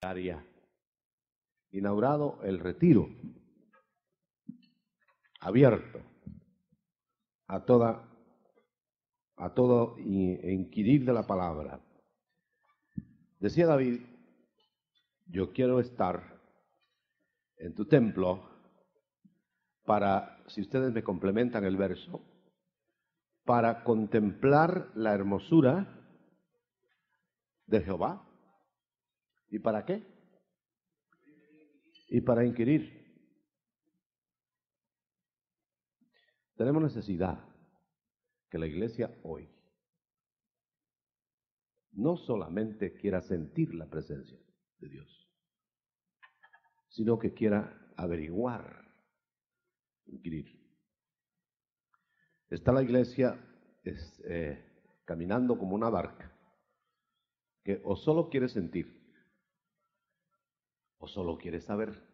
área, inaugurado el retiro, abierto a todo inquirir de la palabra. Decía David, yo quiero estar en tu templo para, si ustedes me complementan el verso, para contemplar la hermosura de Jehová. ¿Y para qué? Y para inquirir. Tenemos necesidad que la iglesia hoy no solamente quiera sentir la presencia de Dios, sino que quiera averiguar, inquirir. Está la iglesia caminando como una barca que o solo quiere sentir o solo quiere saber.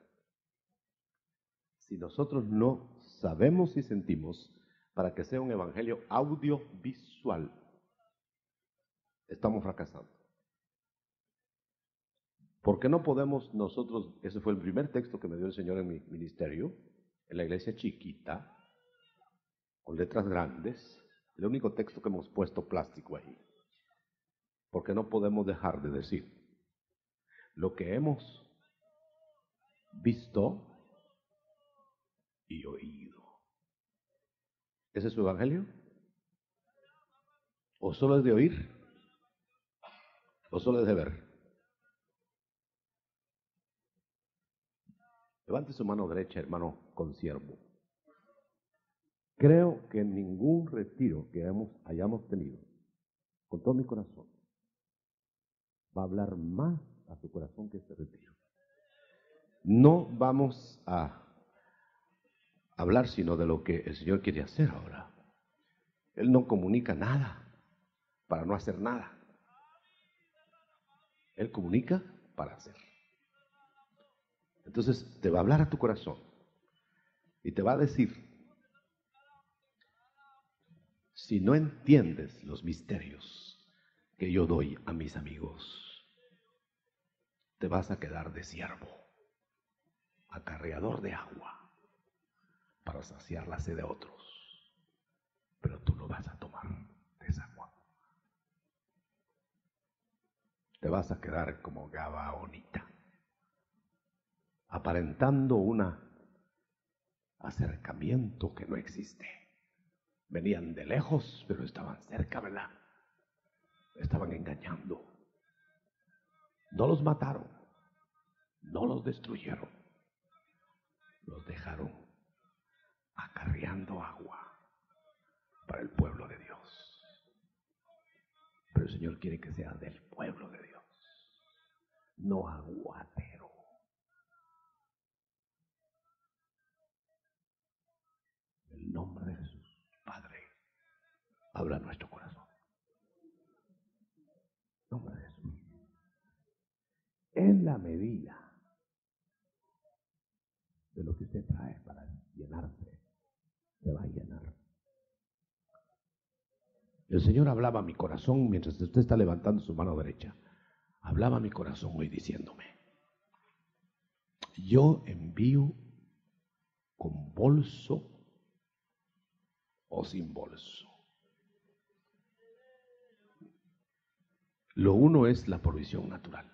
Si nosotros no sabemos y sentimos para que sea un evangelio audiovisual, estamos fracasando. Porque no podemos nosotros, ese fue el primer texto que me dio el Señor en mi ministerio, en la iglesia chiquita, con letras grandes, el único texto que hemos puesto plástico ahí. Porque no podemos dejar de decir lo que hemos visto y oído. ¿Ese es su evangelio? ¿O solo es de oír? ¿O solo es de ver? Levante su mano derecha, hermano consiervo. Creo que en ningún retiro que hayamos tenido, con todo mi corazón, va a hablar más a su corazón que este retiro. No vamos a hablar sino de lo que el Señor quiere hacer ahora. Él no comunica nada para no hacer nada. Él comunica para hacer. Entonces te va a hablar a tu corazón y te va a decir, si no entiendes los misterios que yo doy a mis amigos, te vas a quedar de siervo, acarreador de agua, para saciar la sed de otros. Pero tú no vas a tomar de esa agua. Te vas a quedar como Gabaonita, aparentando un acercamiento que no existe. Venían de lejos, pero estaban cerca, ¿verdad? Estaban engañando. No los mataron, no los destruyeron, los dejaron acarreando agua para el pueblo de Dios. Pero el Señor quiere que sea del pueblo de Dios, no aguatero. En el nombre de Jesús, Padre, habla nuestro corazón. En nombre de Jesús. En la medida de lo que usted trae para llenarse, se va a llenar. El Señor hablaba a mi corazón mientras usted está levantando su mano derecha. Hablaba a mi corazón hoy diciéndome, yo envío con bolso o sin bolso. Lo uno es la provisión natural,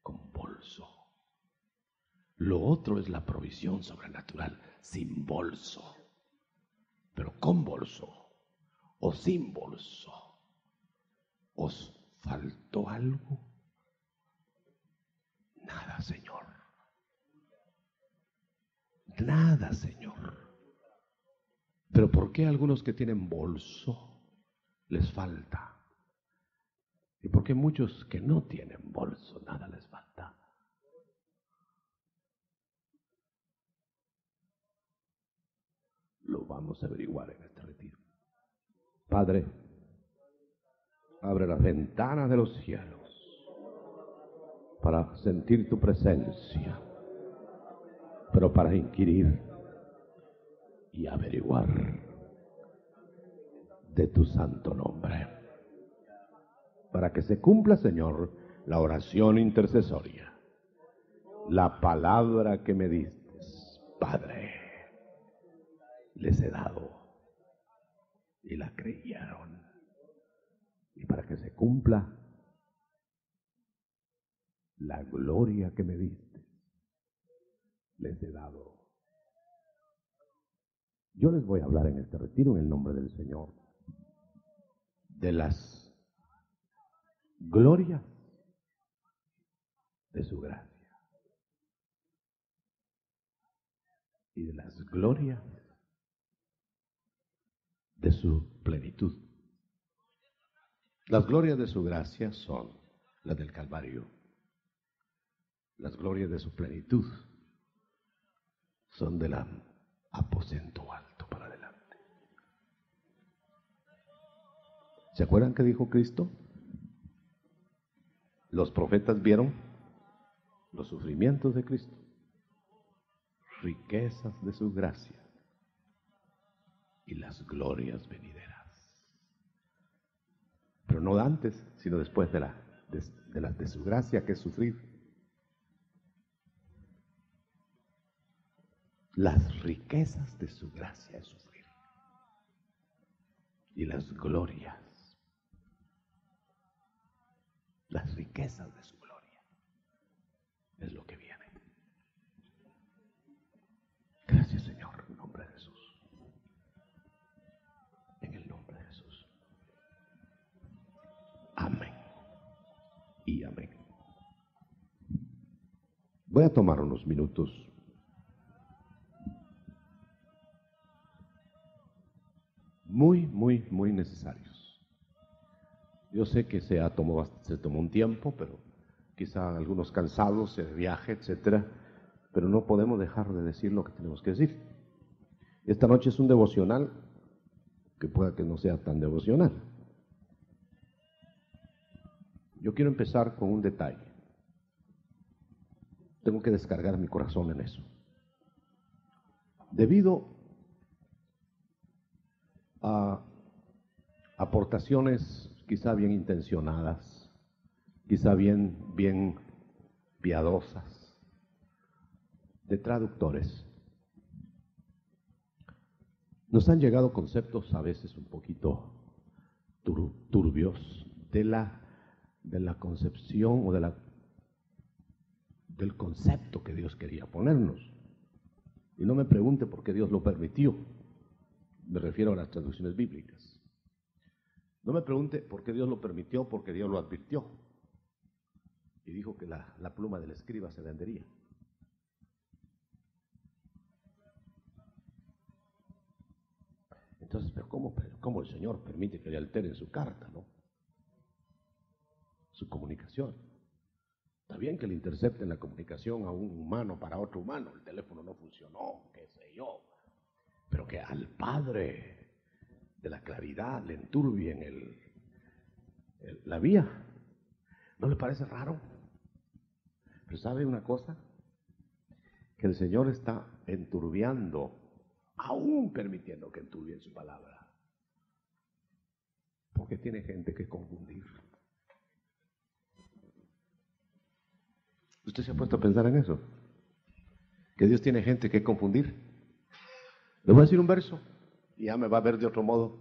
con bolso. Lo otro es la provisión sobrenatural, sin bolso. Pero con bolso o sin bolso, ¿os faltó algo? Nada, Señor. Nada, Señor. Pero ¿por qué a algunos que tienen bolso les falta? ¿Y por qué muchos que no tienen bolso nada les falta? Lo vamos a averiguar en este retiro. Padre, abre las ventanas de los cielos para sentir tu presencia, pero para inquirir y averiguar de tu santo nombre, para que se cumpla, Señor, la oración intercesoria, la palabra que me diste, Padre, les he dado, y la creyeron. Y para que se cumpla la gloria que me diste, les he dado. Yo les voy a hablar en este retiro, en el nombre del Señor, de las glorias de su gracia y de las glorias de su plenitud. Las glorias de su gracia son las del Calvario. Las glorias de su plenitud son del aposento alto para adelante. ¿Se acuerdan que dijo Cristo? Los profetas vieron los sufrimientos de Cristo, riquezas de su gracia y las glorias venideras. Pero no antes, sino después de las de su gracia, que es sufrir. Las riquezas de su gracia es sufrir. Y las glorias, las riquezas de su gloria, es lo que viene. Gracias, Señor, en el nombre de Jesús. En el nombre de Jesús. Amén. Y amén. Voy a tomar unos minutos muy necesarios. Yo sé que se tomó un tiempo, pero quizá algunos cansados de viaje, etcétera, pero no podemos dejar de decir lo que tenemos que decir. Esta noche es un devocional que pueda que no sea tan devocional. Yo quiero empezar con un detalle. Tengo que descargar mi corazón en eso. Debido a aportaciones quizá bien intencionadas, quizá bien piadosas, de traductores, nos han llegado conceptos a veces un poquito turbios de la concepción o del concepto que Dios quería ponernos. Y no me pregunte por qué Dios lo permitió. Me refiero a las traducciones bíblicas. No me pregunte por qué Dios lo permitió, porque Dios lo advirtió. Y dijo que la pluma del escriba se vendería. Entonces, pero ¿cómo el Señor permite que le alteren su carta, no? Su comunicación. Está bien que le intercepten la comunicación a un humano para otro humano. El teléfono no funcionó, qué sé yo. Pero que al Padre de la claridad le enturbien la vía. ¿No le parece raro? Pero ¿sabe una cosa? Que el Señor está enturbiando, aún permitiendo que enturbien su palabra. Porque tiene gente que confundir. ¿Usted se ha puesto a pensar en eso? Que Dios tiene gente que confundir. Le voy a decir un verso y ya me va a ver de otro modo.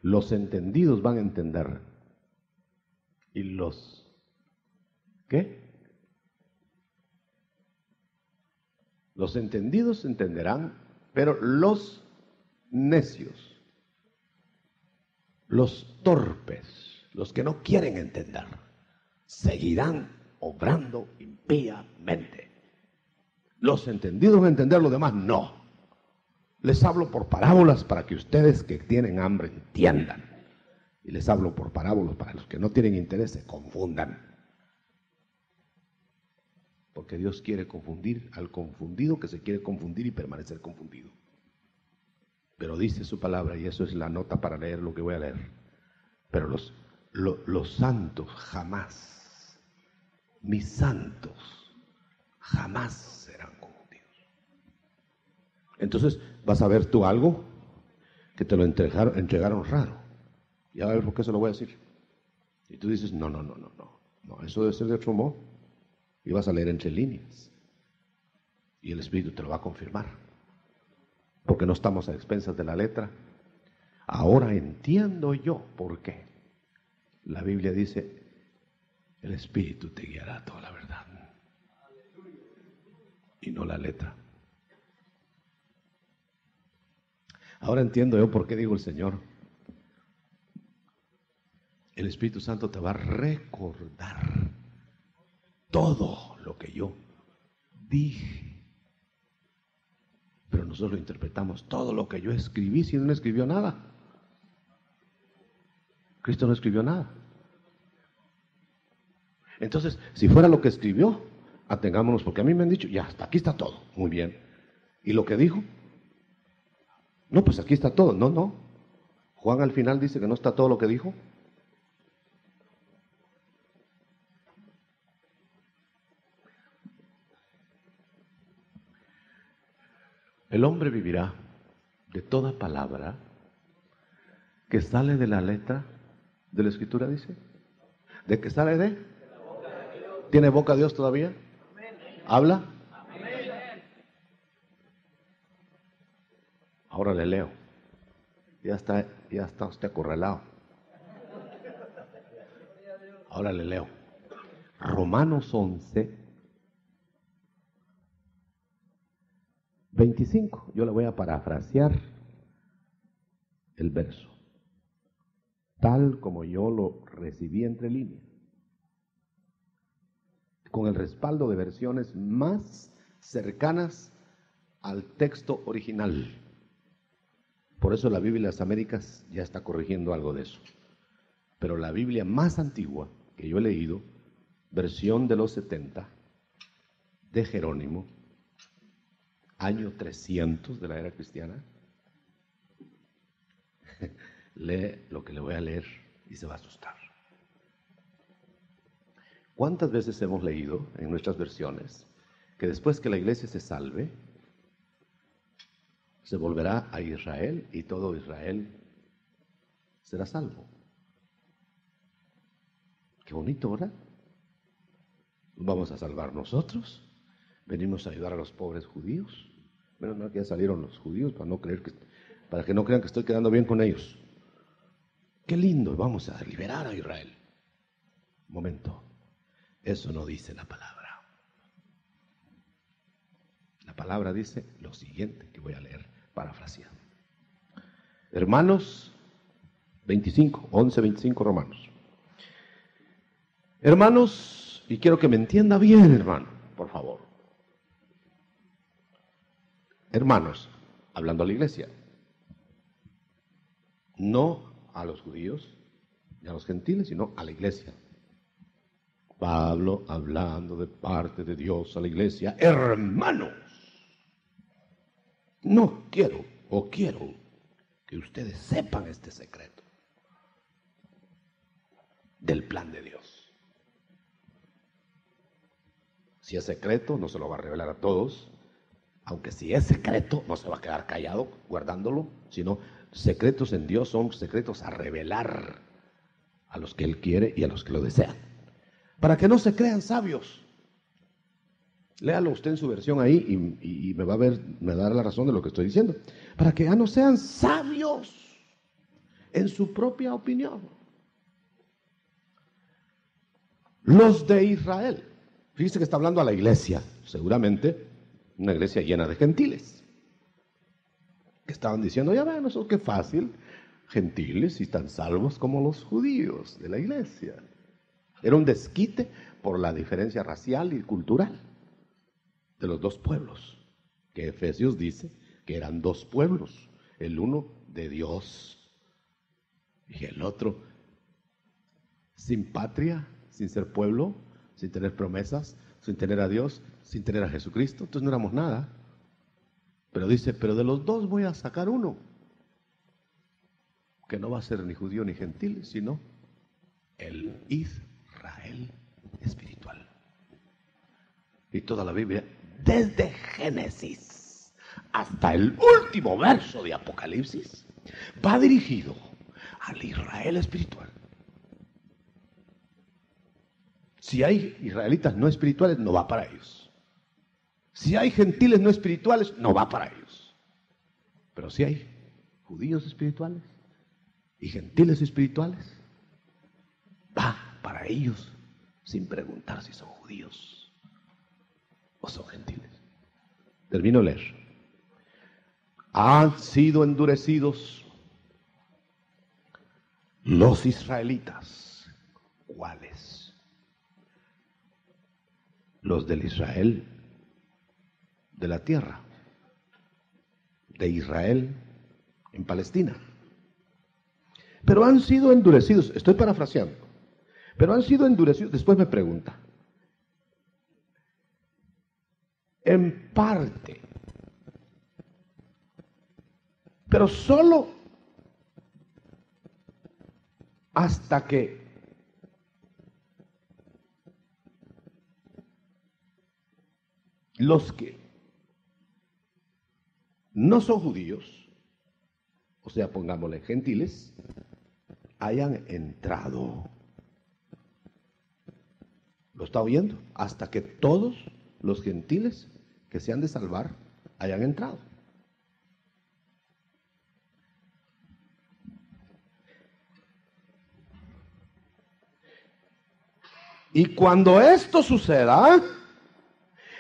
Los entendidos van a entender. Y los... ¿qué? Los entendidos entenderán, pero los necios, los torpes, los que no quieren entender, seguirán obrando impíamente. Los entendidos van a entender, los demás no. Les hablo por parábolas para que ustedes que tienen hambre entiendan. Y les hablo por parábolas para los que no tienen interés se confundan. Porque Dios quiere confundir al confundido que se quiere confundir y permanecer confundido. Pero dice su palabra, y eso es la nota para leer lo que voy a leer. Pero los santos jamás, mis santos, jamás serán confundidos. Entonces vas a ver tú algo que te lo entregaron raro. Y a ver por qué se lo voy a decir. Y tú dices, no, eso debe ser de otro modo. Y vas a leer entre líneas. Y el Espíritu te lo va a confirmar. Porque no estamos a expensas de la letra. Ahora entiendo yo por qué. La Biblia dice, el Espíritu te guiará a toda la verdad. Y no la letra. Ahora entiendo yo por qué digo el Señor. El Espíritu Santo te va a recordar todo lo que yo dije. Pero nosotros lo interpretamos, todo lo que yo escribí, si no escribió nada. Cristo no escribió nada. Entonces, si fuera lo que escribió, atengámonos, porque a mí me han dicho, ya, hasta aquí está todo, muy bien. ¿Y lo que dijo? No, pues aquí está todo. No. Juan al final dice que no está todo lo que dijo. El hombre vivirá de toda palabra que sale de la letra de la Escritura, dice. ¿De qué sale de? ¿Tiene boca Dios todavía? ¿Habla? Ahora le leo. Ya está usted acorralado. Ahora le leo. Romanos 11, 25. Yo le voy a parafrasear el verso, tal como yo lo recibí entre líneas, con el respaldo de versiones más cercanas al texto original. Por eso la Biblia de las Américas ya está corrigiendo algo de eso. Pero la Biblia más antigua que yo he leído, versión de los 70, de Jerónimo, año 300 de la era cristiana, lee lo que le voy a leer y se va a asustar. ¿Cuántas veces hemos leído en nuestras versiones que después que la iglesia se salve, se volverá a Israel y todo Israel será salvo? Qué bonito, ¿verdad? Vamos a salvar nosotros, venimos a ayudar a los pobres judíos. Menos mal que ya salieron los judíos para que no crean que estoy quedando bien con ellos. Qué lindo, vamos a liberar a Israel. Un momento, eso no dice la palabra. La palabra dice lo siguiente que voy a leer, parafraseado. Hermanos, 11:25 Romanos. Hermanos, y quiero que me entienda bien, hermano, por favor. Hermanos, hablando a la iglesia, no a los judíos ni a los gentiles, sino a la iglesia. Pablo hablando de parte de Dios a la iglesia. Hermanos, no quiero que ustedes sepan este secreto del plan de Dios. Si es secreto, no se lo va a revelar a todos. Aunque si es secreto, no se va a quedar callado guardándolo, sino secretos en Dios son secretos a revelar a los que Él quiere y a los que lo desean. Para que no se crean sabios. Léalo usted en su versión ahí y me va a dar la razón de lo que estoy diciendo. Para que ya no sean sabios en su propia opinión. Los de Israel. Fíjese que está hablando a la iglesia, seguramente una iglesia llena de gentiles. Que estaban diciendo, ya ven, eso qué fácil, gentiles y tan salvos como los judíos de la iglesia. Era un desquite por la diferencia racial y cultural de los dos pueblos, que Efesios dice que eran dos pueblos, el uno de Dios y el otro sin patria, sin ser pueblo, sin tener promesas, sin tener a Dios, sin tener a Jesucristo. Entonces no éramos nada. Pero dice, pero de los dos voy a sacar uno, que no va a ser ni judío ni gentil, sino el Israel espiritual. Y toda la Biblia, desde Génesis hasta el último verso de Apocalipsis, va dirigido al Israel espiritual. Si hay israelitas no espirituales, no va para ellos. Si hay gentiles no espirituales, no va para ellos. Pero si hay judíos espirituales y gentiles espirituales, va para ellos sin preguntar si son judíos o son gentiles. Termino de leer. Han sido endurecidos los israelitas. ¿Cuáles? Los del Israel de la tierra, de Israel en Palestina. Pero han sido endurecidos, estoy parafraseando, pero han sido endurecidos. Después me pregunta, en parte, pero solo hasta que los que no son judíos, o sea, pongámosle gentiles, hayan entrado. ¿Lo está oyendo? Hasta que todos los gentiles que se han de salvar hayan entrado. Y cuando esto suceda,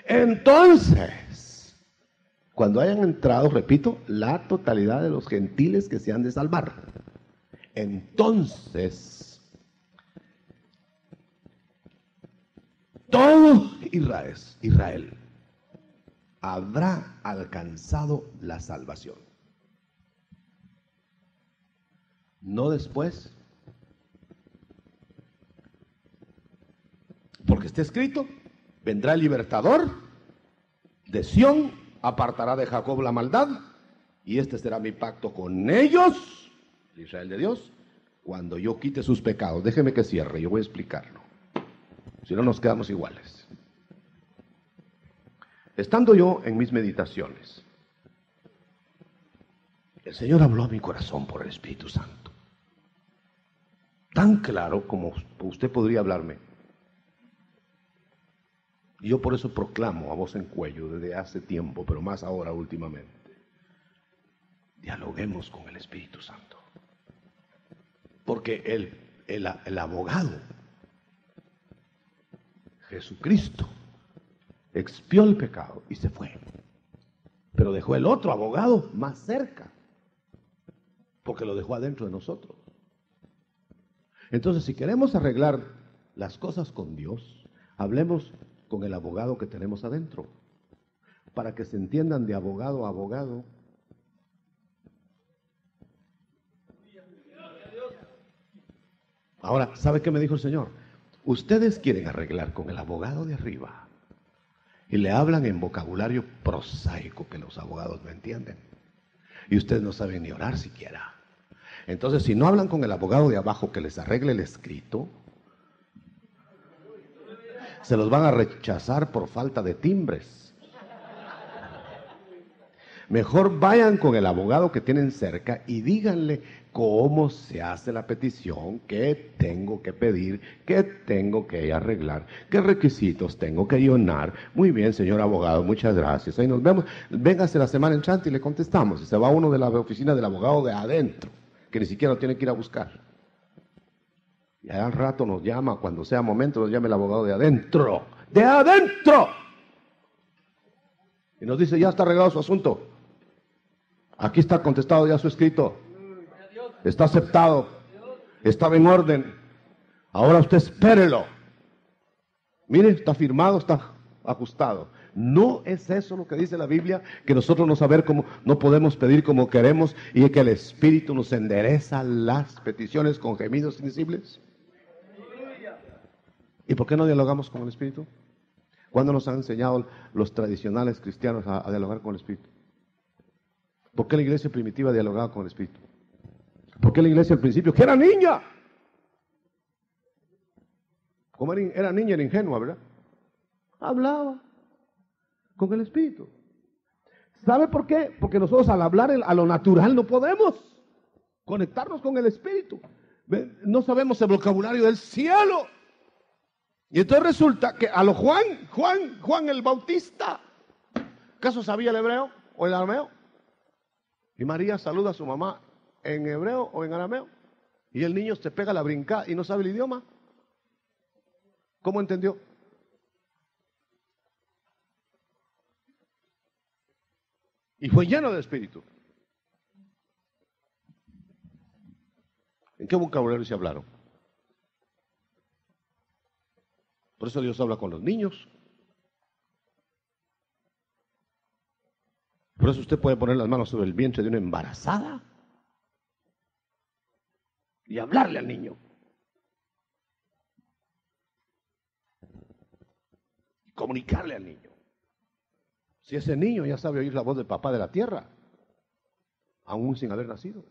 entonces, cuando hayan entrado, repito, la totalidad de los gentiles que se han de salvar, entonces todo Israel habrá alcanzado la salvación. No después, porque está escrito: vendrá el libertador de Sión, apartará de Jacob la maldad, y este será mi pacto con ellos, el Israel de Dios, cuando yo quite sus pecados. Déjeme que cierre, yo voy a explicarlo. Si no, nos quedamos iguales. Estando yo en mis meditaciones, el Señor habló a mi corazón por el Espíritu Santo. Tan claro como usted podría hablarme. Y yo por eso proclamo a voz en cuello desde hace tiempo, pero más ahora últimamente: dialoguemos con el Espíritu Santo. Porque el abogado, Jesucristo, expió el pecado y se fue. Pero dejó el otro abogado más cerca, porque lo dejó adentro de nosotros. Entonces, si queremos arreglar las cosas con Dios, hablemos con el abogado que tenemos adentro, para que se entiendan de abogado a abogado. Ahora, ¿sabe qué me dijo el Señor? Ustedes quieren arreglar con el abogado de arriba y le hablan en vocabulario prosaico que los abogados no entienden, y ustedes no saben ni orar siquiera. Entonces, si no hablan con el abogado de abajo que les arregle el escrito, se los van a rechazar por falta de timbres. Mejor vayan con el abogado que tienen cerca y díganle cómo se hace la petición, qué tengo que pedir, qué tengo que arreglar, qué requisitos tengo que llenar. Muy bien, señor abogado, muchas gracias. Ahí nos vemos. Véngase la semana entrante y le contestamos. Y se va uno de la oficina del abogado de adentro, que ni siquiera lo tiene que ir a buscar. Y al rato nos llama, cuando sea momento, nos llama el abogado de adentro. ¡De adentro! Y nos dice: ya está arreglado su asunto. Aquí está contestado ya su escrito. Está aceptado. Estaba en orden. Ahora usted espérelo. Mire, está firmado, está ajustado. No es eso lo que dice la Biblia, que nosotros no podemos pedir como queremos, y que el Espíritu nos endereza las peticiones con gemidos invisibles. ¿Y por qué no dialogamos con el Espíritu? ¿Cuándo nos han enseñado los tradicionales cristianos a dialogar con el Espíritu? ¿Por qué la iglesia primitiva dialogaba con el Espíritu? ¿Por qué la iglesia al principio, que era niña? Como era niña, era ingenua, ¿verdad? Hablaba con el Espíritu. ¿Sabe por qué? Porque nosotros al hablar a lo natural no podemos conectarnos con el Espíritu. No sabemos el vocabulario del cielo. Y entonces resulta que a lo Juan el Bautista, ¿acaso sabía el hebreo o el arameo? Y María saluda a su mamá en hebreo o en arameo. Y el niño se pega la brincada y no sabe el idioma. ¿Cómo entendió? Y fue lleno de espíritu. ¿En qué vocabulario se hablaron? Por eso Dios habla con los niños. Por eso usted puede poner las manos sobre el vientre de una embarazada y hablarle al niño. Y comunicarle al niño. Si ese niño ya sabe oír la voz del papá de la tierra, aún sin haber nacido.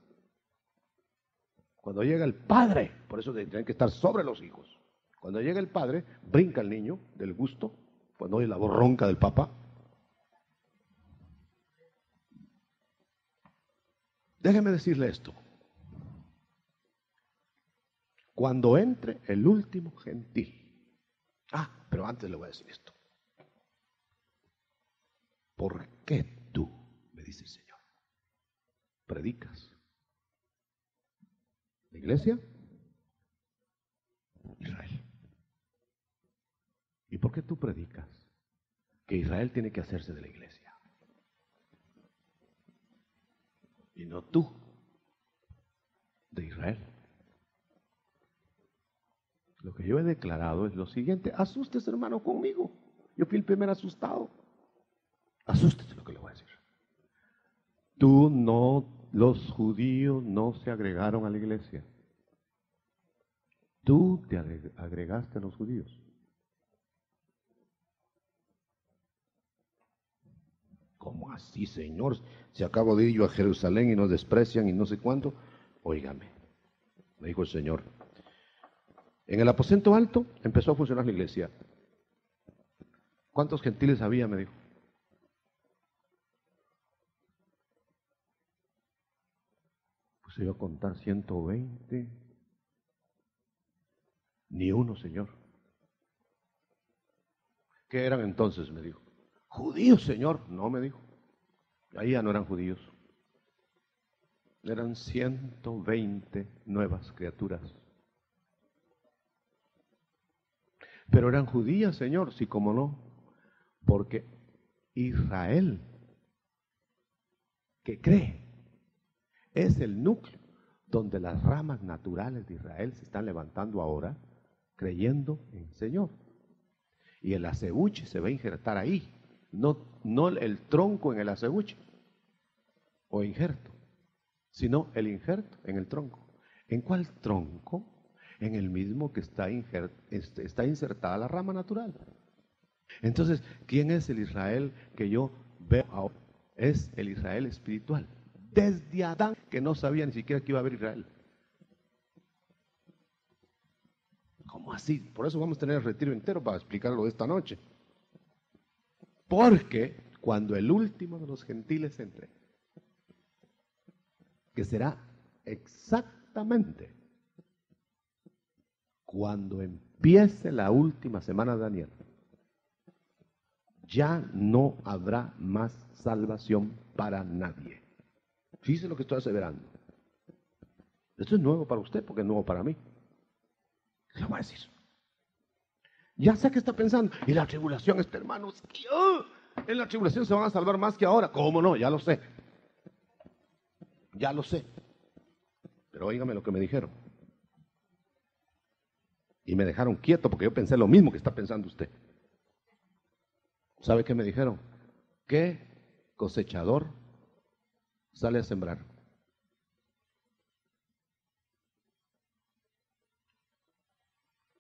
Cuando llega el padre, por eso tienen que estar sobre los hijos. Cuando llega el padre, brinca el niño del gusto, cuando oye la voz ronca del papá. Déjeme decirle esto. Cuando entre el último gentil. Pero antes le voy a decir esto. ¿Por qué tú, me dice el Señor, predicas? ¿La iglesia? Israel. ¿Y por qué tú predicas que Israel tiene que hacerse de la iglesia? Y no tú, de Israel. Lo que yo he declarado es lo siguiente: asústese, hermano, conmigo. Yo fui el primer asustado. Asústese lo que le voy a decir. Los judíos no se agregaron a la iglesia. Tú te agregaste a los judíos. ¿Cómo así, Señor? Si acabo de ir yo a Jerusalén y nos desprecian y no sé cuánto. Óigame, me dijo el Señor. En el aposento alto empezó a funcionar la iglesia. ¿Cuántos gentiles había? Me dijo. Pues iba a contar 120. Ni uno, Señor. ¿Qué eran entonces? Me dijo. Judíos, Señor. No, me dijo. Ahí ya no eran judíos. Eran 120 nuevas criaturas. Pero eran judías, Señor. Sí, cómo no. Porque Israel, que cree, es el núcleo donde las ramas naturales de Israel se están levantando ahora, creyendo en el Señor. Y el acebuche se va a injertar ahí, no el tronco en el acebuche o injerto, sino el injerto en el tronco. ¿En cuál tronco? En el mismo que está insertada la rama natural. Entonces, ¿quién es el Israel que yo veo ahora? Es el Israel espiritual. Desde Adán, que no sabía ni siquiera que iba a haber Israel. ¿Cómo así? Por eso vamos a tener el retiro entero para explicarlo de esta noche. Porque cuando el último de los gentiles entre, que será exactamente cuando empiece la última semana de Daniel, ya no habrá más salvación para nadie. Fíjese lo que estoy aseverando. Esto es nuevo para usted porque es nuevo para mí. ¿Qué le voy a decir? Ya sé que está pensando. Y la tribulación, hermano, en la tribulación se van a salvar más que ahora. ¿Cómo no? Ya lo sé. Ya lo sé. Pero óigame lo que me dijeron. Y me dejaron quieto porque yo pensé lo mismo que está pensando usted. ¿Sabe qué me dijeron? ¿Qué cosechador sale a sembrar?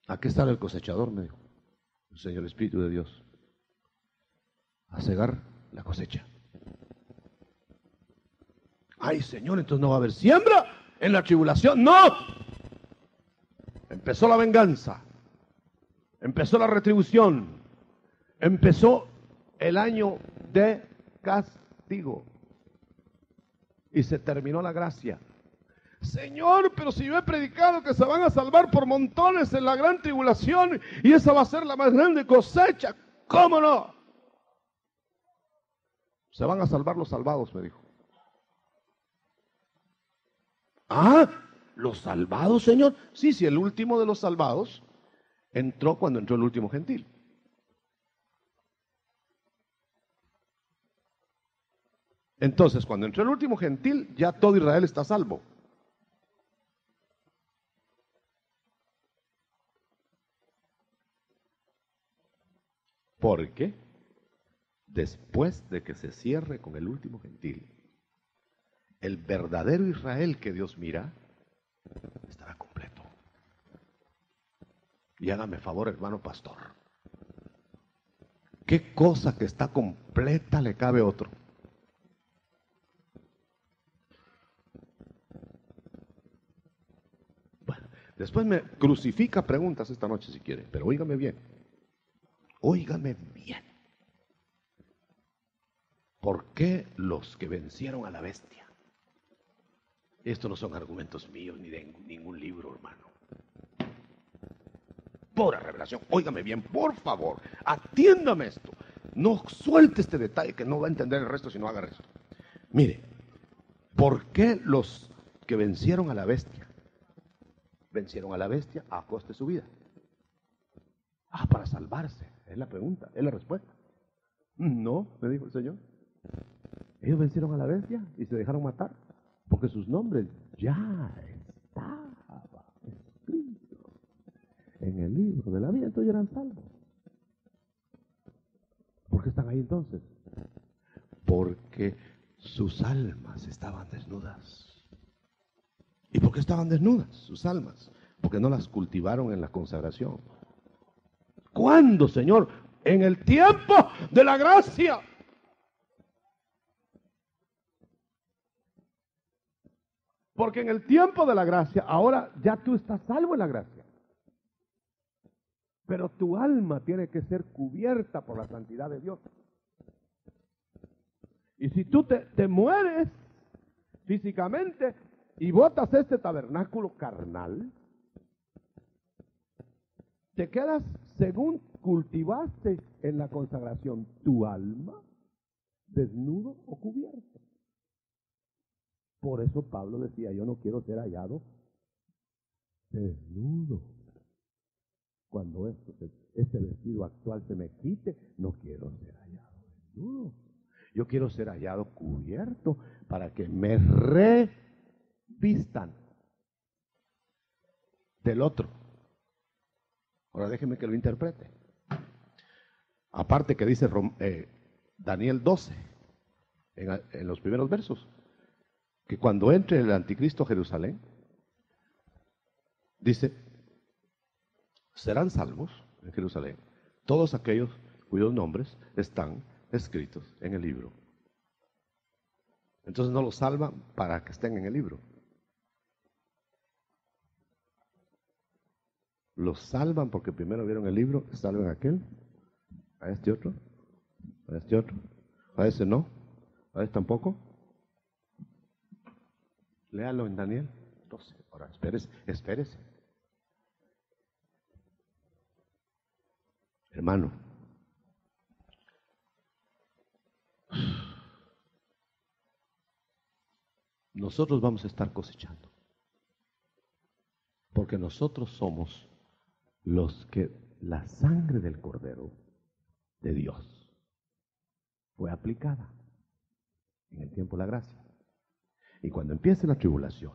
¿A qué sale el cosechador? Me dijo el Señor Espíritu de Dios. A cegar la cosecha. Ay, Señor, entonces no va a haber siembra en la tribulación. ¡No! Empezó la venganza. Empezó la retribución. Empezó el año de castigo. Y se terminó la gracia. Señor, pero si yo he predicado que se van a salvar por montones en la gran tribulación y esa va a ser la más grande cosecha, ¿cómo no? Se van a salvar los salvados, me dijo. Ah, ¿los salvados, Señor? Sí, sí, el último de los salvados entró cuando entró el último gentil. Entonces, cuando entró el último gentil, ya todo Israel está salvo. Porque después de que se cierre con el último gentil, el verdadero Israel que Dios mira estará completo. Y hágame favor, hermano pastor. ¿Qué cosa que está completa le cabe a otro? Bueno, después me crucifica preguntas esta noche si quiere, pero óigame bien. Óigame bien. ¿Por qué los que vencieron a la bestia? Estos no son argumentos míos ni de ningún libro, hermano. Pura revelación. Óigame bien, por favor, atiéndame esto. No suelte este detalle que no va a entender el resto si no haga esto. Mire, ¿por qué los que vencieron a la bestia? Vencieron a la bestia a costa de su vida. Ah, para salvarse. Es la pregunta, es la respuesta. No, me dijo el Señor. Ellos vencieron a la bestia y se dejaron matar porque sus nombres ya estaban escritos en el libro de la vida, entonces eran salvos. ¿Por qué están ahí entonces? Porque sus almas estaban desnudas. ¿Y por qué estaban desnudas sus almas? Porque no las cultivaron en la consagración. ¿Cuándo, Señor? En el tiempo de la gracia. Porque en el tiempo de la gracia, ahora ya tú estás salvo en la gracia. Pero tu alma tiene que ser cubierta por la santidad de Dios. Y si tú te mueres físicamente y botas este tabernáculo carnal, te quedas según cultivaste en la consagración tu alma, desnudo o cubierto. Por eso Pablo decía, yo no quiero ser hallado desnudo. Cuando este vestido actual se me quite, no quiero ser hallado desnudo. Yo quiero ser hallado cubierto para que me revistan del otro. Ahora déjenme que lo interprete. Aparte que dice Daniel 12, en los primeros versos, que cuando entre el anticristo a Jerusalén, dice, serán salvos en Jerusalén todos aquellos cuyos nombres están escritos en el libro. Entonces no los salvan para que estén en el libro. Los salvan porque primero vieron el libro, salven a aquel, a este otro, a este otro, a ese no, a este tampoco. Léalo en Daniel 12. Ahora, espérese. Hermano, nosotros vamos a estar cosechando. Porque nosotros somos los que la sangre del Cordero de Dios fue aplicada en el tiempo de la gracia. Y cuando empiece la tribulación,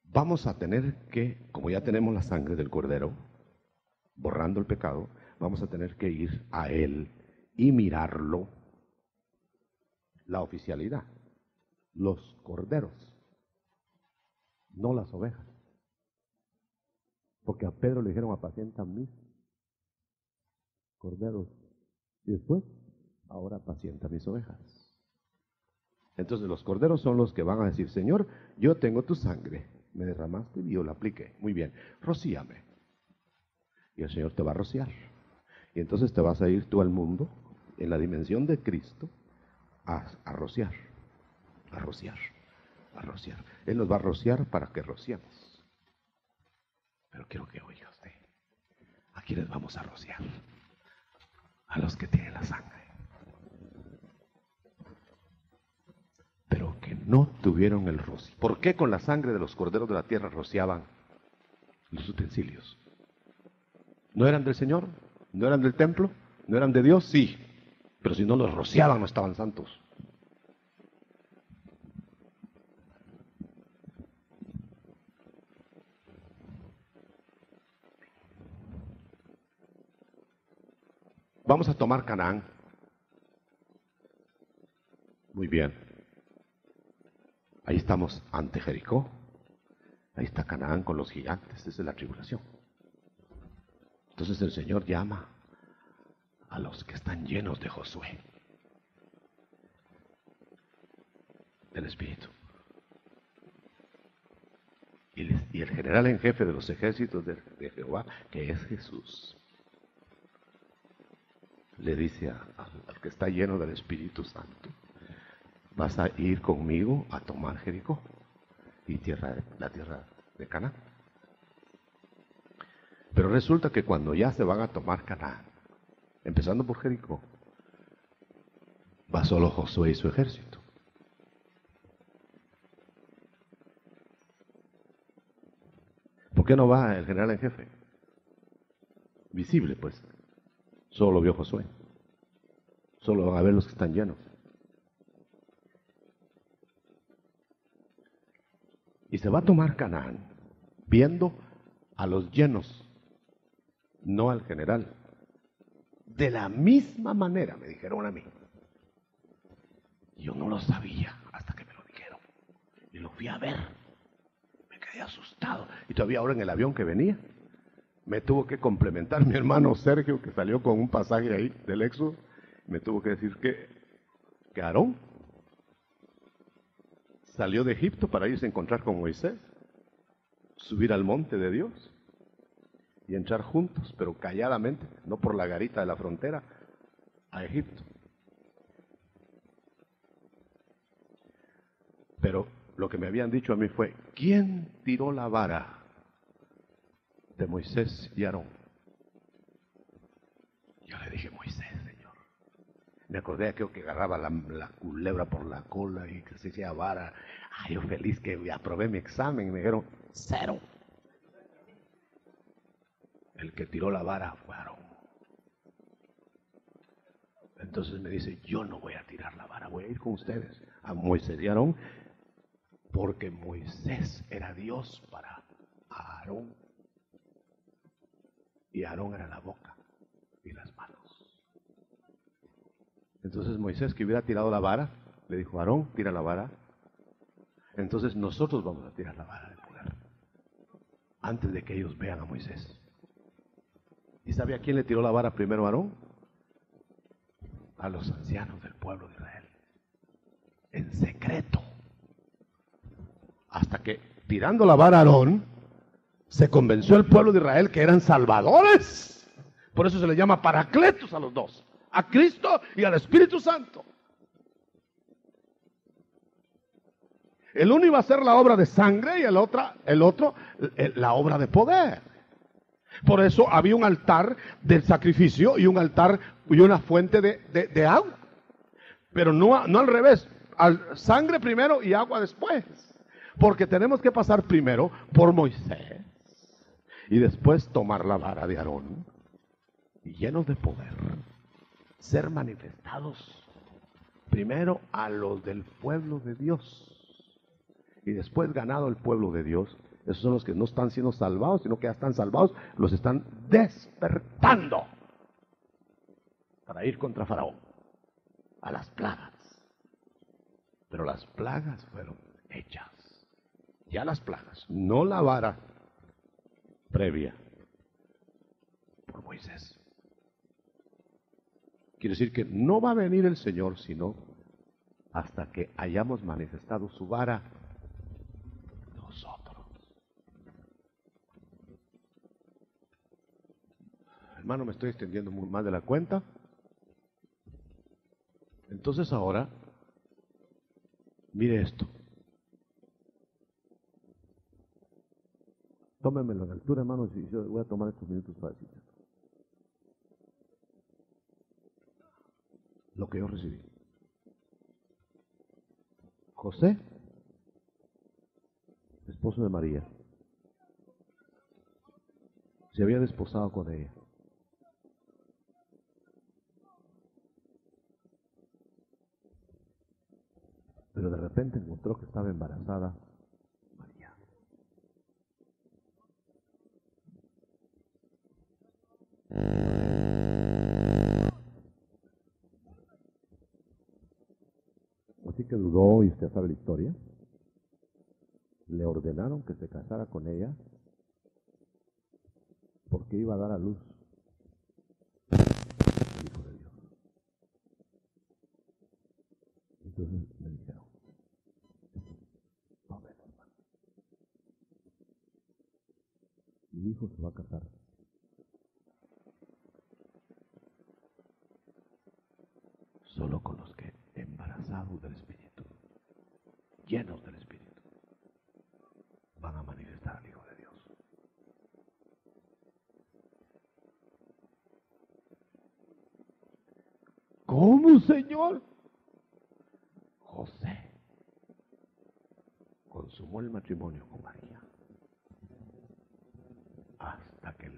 vamos a tener que, como ya tenemos la sangre del Cordero, borrando el pecado, vamos a tener que ir a Él y mirarlo, la oficialidad, los corderos, no las ovejas. Porque a Pedro le dijeron, apacienta mis corderos. Y después, ahora apacienta mis ovejas. Entonces los corderos son los que van a decir, Señor, yo tengo tu sangre, me derramaste y yo la apliqué. Muy bien, rocíame. Y el Señor te va a rociar. Y entonces te vas a ir tú al mundo, en la dimensión de Cristo, a rociar, a rociar. Él nos va a rociar para que rociemos. Pero quiero que oiga usted, ¿a quiénes vamos a rociar? A los que tienen la sangre, pero que no tuvieron el rocío. ¿Por qué con la sangre de los corderos de la tierra rociaban los utensilios? ¿No eran del Señor? ¿No eran del templo? ¿No eran de Dios? Sí, pero si no los rociaban no estaban santos. Vamos a tomar Canaán. Muy bien. Ahí estamos ante Jericó. Ahí está Canaán con los gigantes. Esa es la tribulación. Entonces el Señor llama a los que están llenos de Josué, del Espíritu. Y el general en jefe de los ejércitos de Jehová, que es Jesús, le dice al que está lleno del Espíritu Santo: vas a ir conmigo a tomar Jericó y la tierra de Canaán. Pero resulta que cuando ya se van a tomar Canaán, empezando por Jericó, va solo Josué y su ejército. ¿Por qué no va el general en jefe? Visible, pues. Solo lo vio Josué. Solo van a ver los que están llenos. Y se va a tomar Canaán viendo a los llenos, no al general. De la misma manera me dijeron a mí. Yo no lo sabía hasta que me lo dijeron. Y lo fui a ver. Me quedé asustado. Y todavía ahora en el avión que venía, me tuvo que complementar mi hermano Sergio, que salió con un pasaje ahí del Éxodo. Me tuvo que decir que Aarón salió de Egipto para irse a encontrar con Moisés, subir al monte de Dios y entrar juntos, pero calladamente, no por la garita de la frontera, a Egipto. Pero lo que me habían dicho a mí fue: ¿quién tiró la vara de Moisés y Aarón? Yo le dije: Moisés, Señor. Me acordé de aquello que agarraba la culebra por la cola y que se hacía vara. Ay, yo feliz que aprobé mi examen. Me dijeron: 0. El que tiró la vara fue Aarón. Entonces me dice: yo no voy a tirar la vara, voy a ir con ustedes a Moisés y Aarón, porque Moisés era Dios para Aarón y Aarón era la boca y las manos. Entonces Moisés, que hubiera tirado la vara, le dijo: Aarón, tira la vara. Entonces nosotros vamos a tirar la vara de poder antes de que ellos vean a Moisés. ¿Y sabe a quién le tiró la vara primero a Aarón? A los ancianos del pueblo de Israel, en secreto, hasta que tirando la vara a Aarón se convenció el pueblo de Israel que eran salvadores. Por eso se le llama paracletos a los dos, a Cristo y al Espíritu Santo. El uno iba a hacer la obra de sangre y el otro la obra de poder. Por eso había un altar del sacrificio y un altar y una fuente de agua. Pero no al revés, sangre primero y agua después. Porque tenemos que pasar primero por Moisés y después tomar la vara de Aarón y llenos de poder, ser manifestados primero a los del pueblo de Dios. Y después, ganado el pueblo de Dios, esos son los que no están siendo salvados, sino que ya están salvados, los están despertando para ir contra Faraón, a las plagas. Pero las plagas fueron hechas. Ya las plagas, no la vara previa por Moisés. Quiere decir que no va a venir el Señor sino hasta que hayamos manifestado su vara nosotros. Hermano, me estoy extendiendo más de la cuenta. Entonces ahora, mire esto. tómenmelo en altura, hermanos, y yo voy a tomar estos minutos para decir lo que yo recibí. José, esposo de María, se había desposado con ella. Pero de repente encontró que estaba embarazada María. Así que dudó, y usted sabe la historia. Le ordenaron que se casara con ella porque iba a dar a luz el Hijo de Dios. Entonces le dijeron, no, ven, hermano, mi hijo se va a casar solo con los que, embarazados del Espíritu, llenos del Espíritu, van a manifestar al Hijo de Dios. ¿Cómo, Señor? José consumó el matrimonio con María hasta que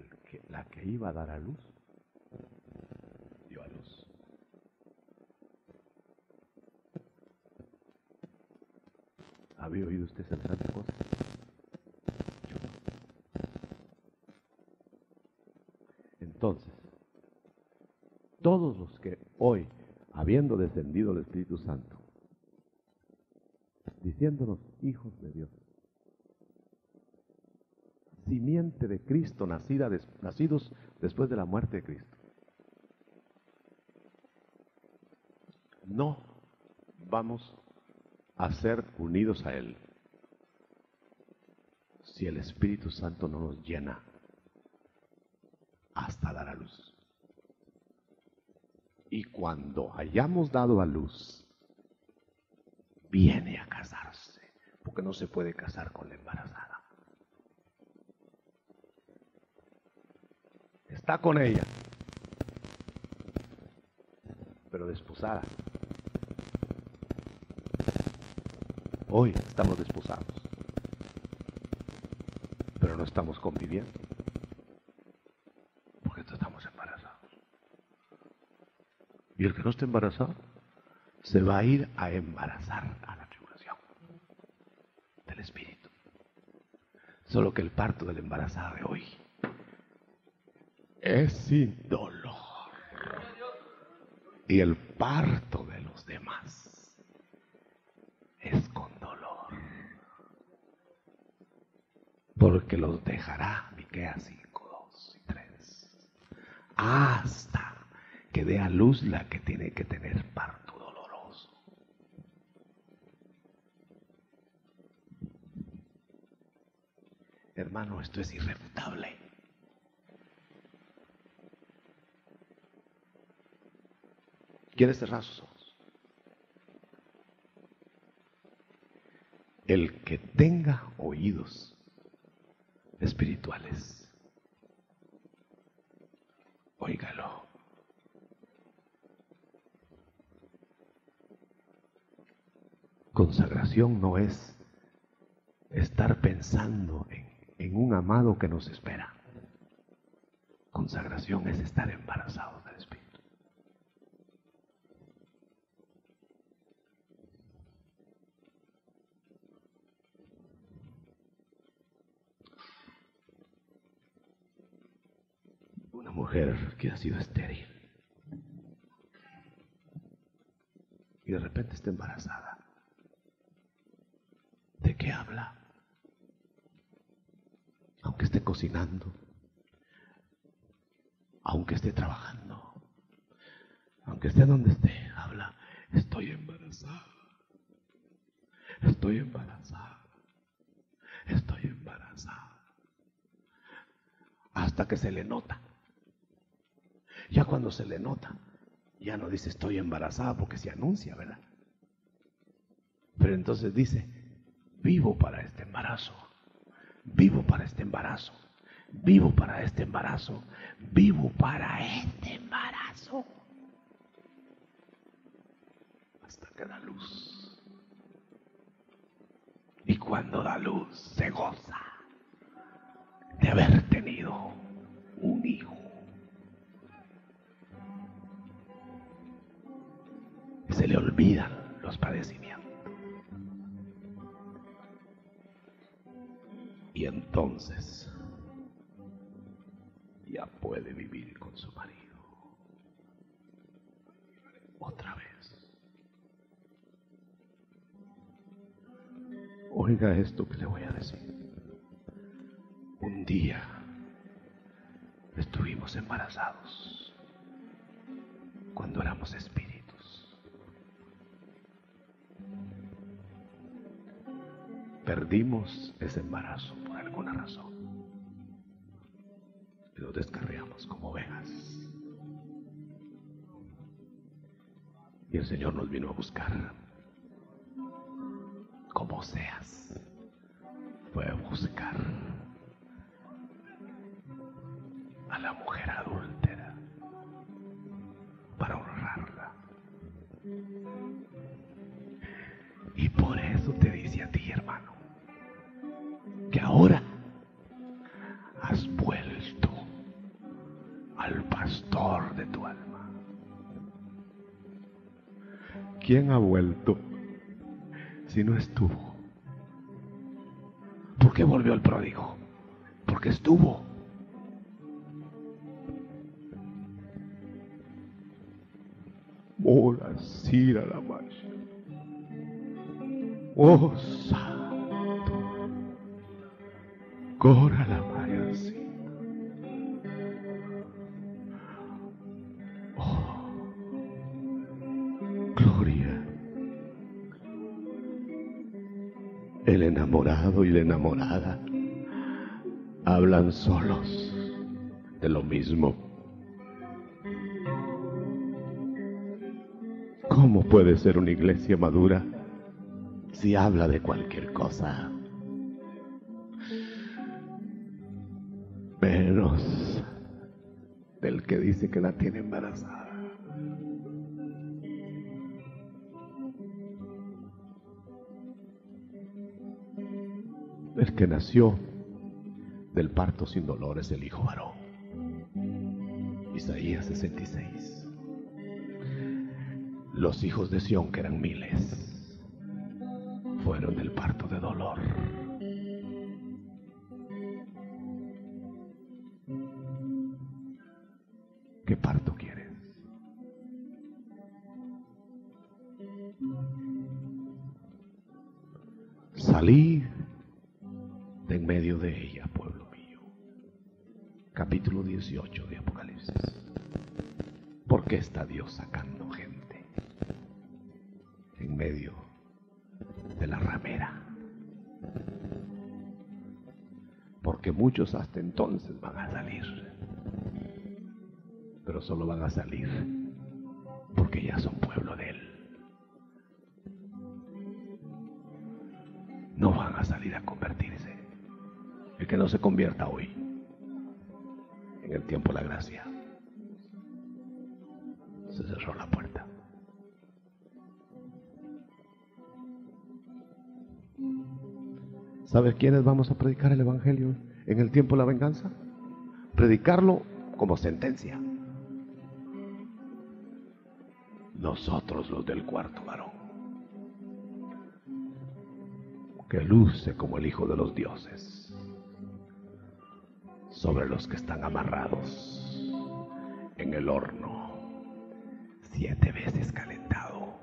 la que iba a dar a luz dio a luz. ¿Había oído usted semejante cosa? Yo no. Entonces, todos los que hoy, habiendo descendido el Espíritu Santo, diciéndonos hijos de Dios, simiente de Cristo, nacidos después de la muerte de Cristo, no vamos a ser unidos a Él si el Espíritu Santo no nos llena hasta dar a luz. Y cuando hayamos dado a luz, viene a casarse, porque no se puede casar con la embarazada. Está con ella, pero desposada. Hoy estamos desposados, pero no estamos conviviendo, porque estamos embarazados. Y el que no esté embarazado se va a ir a embarazar a la tribulación del Espíritu. Solo que el parto de la embarazada de hoy es sin dolor. Y el parto de los demás es con dolor. Porque los dejará, Miqueas 5, 2 y 3, hasta que dé a luz la que tiene que tener parto doloroso. Hermano, esto es irrefutable. ¿Quiere cerrar sus ojos? El que tenga oídos espirituales, óigalo. Consagración no es estar pensando en un amado que nos espera. Consagración es estar embarazados del Espíritu. Una mujer que ha sido estéril y de repente está embarazada. ¿De qué habla? Aunque esté cocinando, aunque esté trabajando, aunque esté donde esté, habla: estoy embarazada, estoy embarazada, estoy embarazada. Hasta que se le nota. Ya cuando se le nota, ya no dice estoy embarazada porque se anuncia, ¿verdad? Pero entonces dice: vivo para este embarazo, Vivo para este embarazo. Vivo para este embarazo. Vivo para este embarazo. Hasta que da luz. Y cuando da luz se goza de haber tenido un hijo. Y se le olvidan los padecimientos. Y entonces ya puede vivir con su marido. Otra vez. Oiga esto que le voy a decir. Un día estuvimos embarazados cuando éramos espíritus. Perdimos ese embarazo por alguna razón y nos descarriamos como ovejas. Y el Señor nos vino a buscar. Como seas, fue a buscar a la mujer adúltera para honrarla. Y por eso te dice a ti, hermano, que ahora has vuelto al pastor de tu alma. ¿Quién ha vuelto si no estuvo? ¿Por qué volvió el pródigo? Porque estuvo. Ora sira la marcha. Oh santo. Cora la marcha. Oh, gloria. El enamorado y la enamorada hablan solos de lo mismo. ¿Cómo puede ser una iglesia madura si habla de cualquier cosa? Menos del que dice que la tiene embarazada. El que nació del parto sin dolor es el hijo varón. Isaías 66. Los hijos de Sión, que eran miles, fueron del parto de dolor. ¿Qué parto quieres? Salí de en medio de ella, pueblo mío. Capítulo 18 de Apocalipsis. ¿Por qué está Dios sacando gente en medio de la ramera? Porque muchos hasta entonces van a salir, pero solo van a salir porque ya son pueblo de Él. No van a salir a convertirse. El que no se convierta hoy, en el tiempo de la gracia, se cerró la puerta. ¿Sabes quiénes vamos a predicar el evangelio en el tiempo de la venganza? Predicarlo como sentencia. Nosotros, los del cuarto varón, que luce como el Hijo de los dioses sobre los que están amarrados en el horno 7 veces calentado.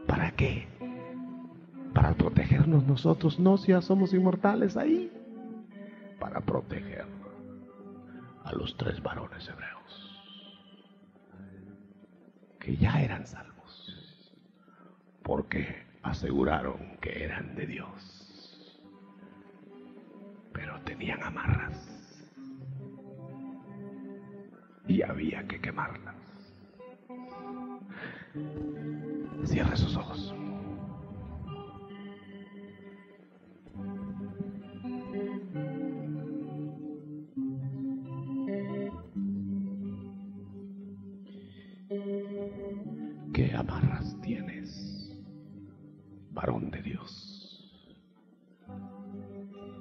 ¿Para qué? Para protegernos nosotros, no, si ya somos inmortales ahí. Para proteger a los 3 varones hebreos que ya eran salvos, porque aseguraron que eran de Dios, pero tenían amarras y había que quemarlas. Cierre sus ojos. amarras tienes, varón de Dios?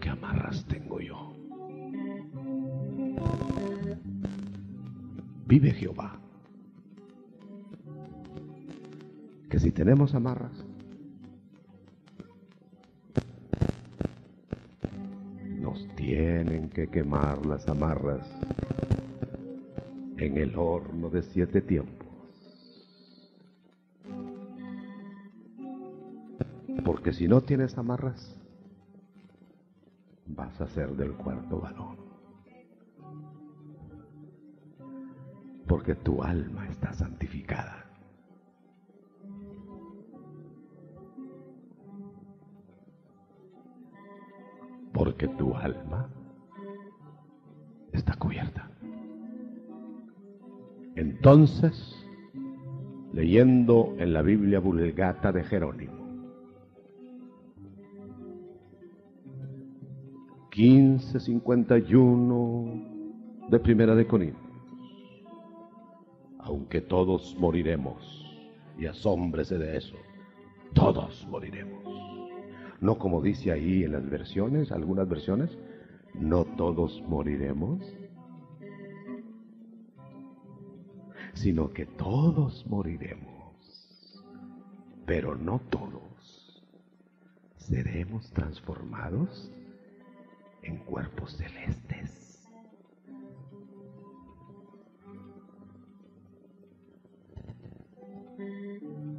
¿Qué amarras tengo yo? Vive Jehová, que si tenemos amarras, nos tienen que quemar las amarras en el horno de 7 tiempos. Porque si no tienes amarras, vas a ser del cuarto varón. Porque tu alma está santificada. Porque tu alma está cubierta. Entonces, leyendo en la Biblia Vulgata de Jerónimo, 15:51 de Primera de Corintios, aunque todos moriremos, y asómbrese de eso, todos moriremos. No como dice ahí en las versiones, algunas versiones, no todos moriremos, sino que todos moriremos, pero no todos seremos transformados en cuerpos celestes.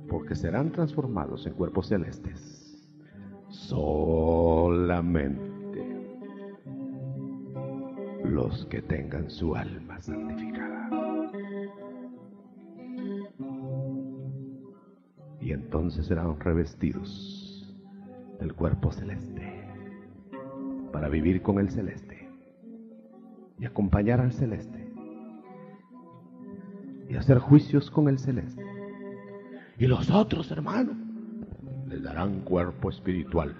Porque serán transformados en cuerpos celestes solamente los que tengan su alma santificada. Y entonces serán revestidos del cuerpo celeste para vivir con el celeste y acompañar al celeste y hacer juicios con el celeste. Y los otros, hermanos, les darán cuerpo espiritual,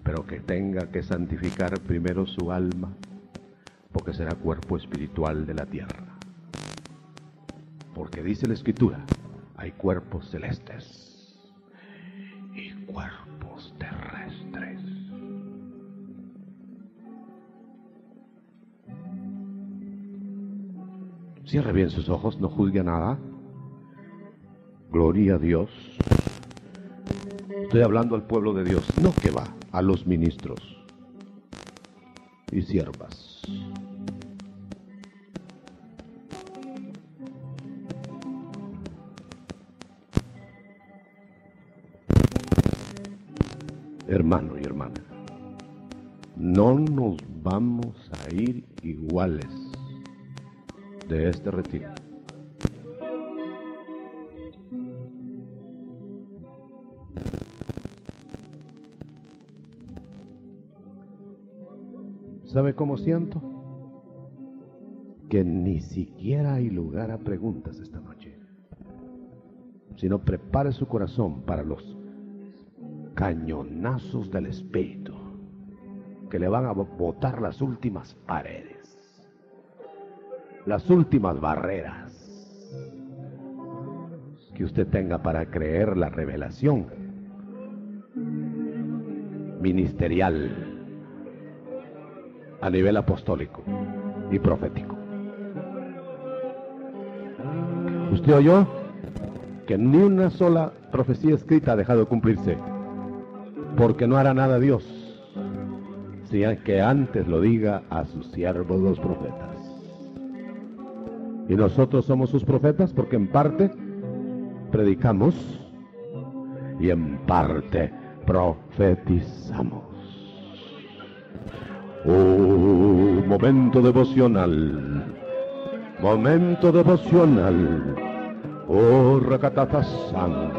pero que tenga que santificar primero su alma, porque será cuerpo espiritual de la tierra. Porque dice la Escritura, hay cuerpos celestes y cuerpos terrestres. Cierre bien sus ojos, no juzgue a nada. Gloria a Dios. Estoy hablando al pueblo de Dios, no que va, a los ministros y siervas. Hermano y hermana, no nos vamos a ir iguales de este retiro. ¿Sabe cómo siento? Que ni siquiera hay lugar a preguntas esta noche, sino prepare su corazón para los cañonazos del Espíritu que le van a botar las últimas paredes, las últimas barreras que usted tenga para creer la revelación ministerial a nivel apostólico y profético. ¿Usted oyó? Que ni una sola profecía escrita ha dejado de cumplirse, porque no hará nada Dios, sino que antes lo diga a sus siervos los profetas. Y nosotros somos sus profetas porque en parte predicamos y en parte profetizamos. Momento devocional. Momento devocional. Rakatatasan.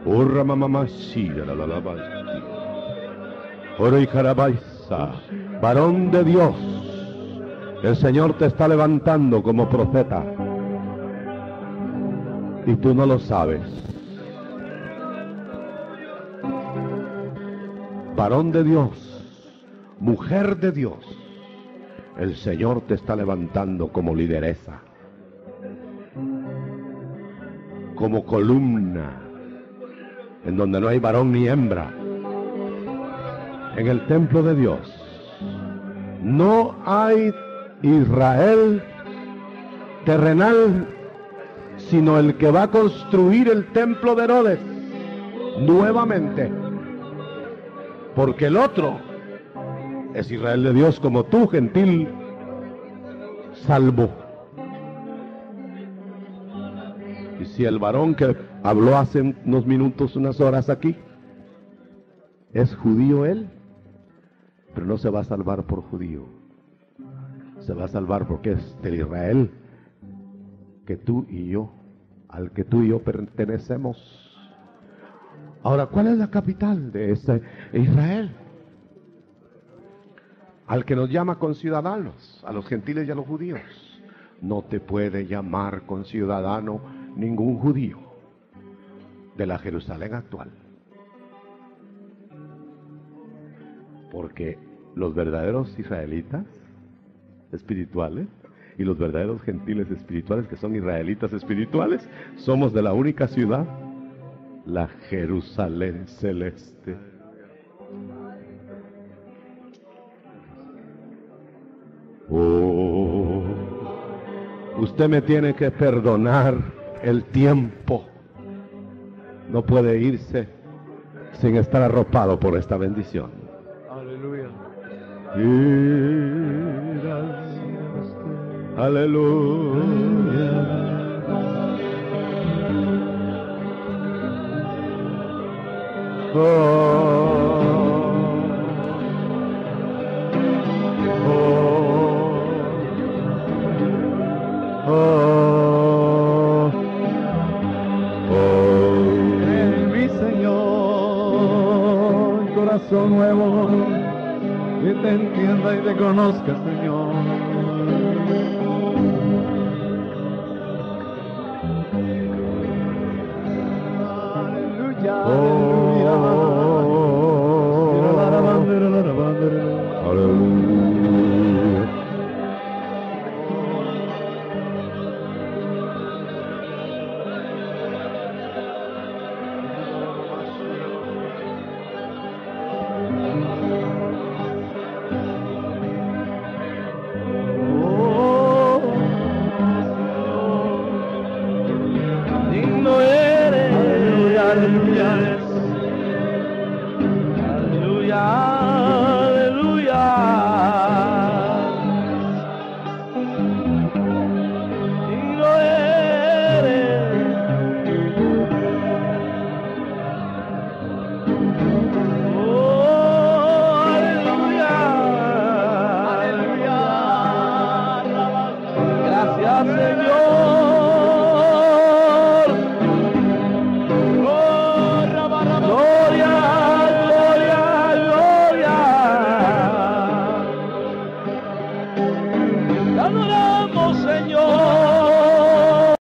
Ramamamashira la lalabasti. Y Jarabaisa. Varón de Dios, el Señor te está levantando como profeta y tú no lo sabes. Varón de Dios, mujer de Dios, el Señor te está levantando como lideresa. como columna, en donde no hay varón ni hembra, en el templo de Dios. No hay Israel terrenal, sino el que va a construir el templo de Herodes nuevamente, porque el otro es Israel de Dios, como tú, gentil, salvo. Y si el varón que habló hace unos minutos, unas horas aquí, es judío él, pero no se va a salvar por judío, se va a salvar porque es del Israel que tú y yo, al que tú y yo pertenecemos. Ahora, ¿cuál es la capital de ese Israel? Al que nos llama conciudadanos, a los gentiles y a los judíos. No te puede llamar conciudadano ningún judío de la Jerusalén actual, porque los verdaderos israelitas espirituales y los verdaderos gentiles espirituales, que son israelitas espirituales, somos de la única ciudad, la Jerusalén celeste. Oh, usted me tiene que perdonar el tiempo. No puede irse sin estar arropado por esta bendición. Aleluya. Aleluya. En mi Señor, corazón nuevo, que te entienda y te conozca, Señor. Aleluya, digno eres, aleluya, aleluya, aleluya, digno eres, oh, aleluya, aleluya, gracias Señor.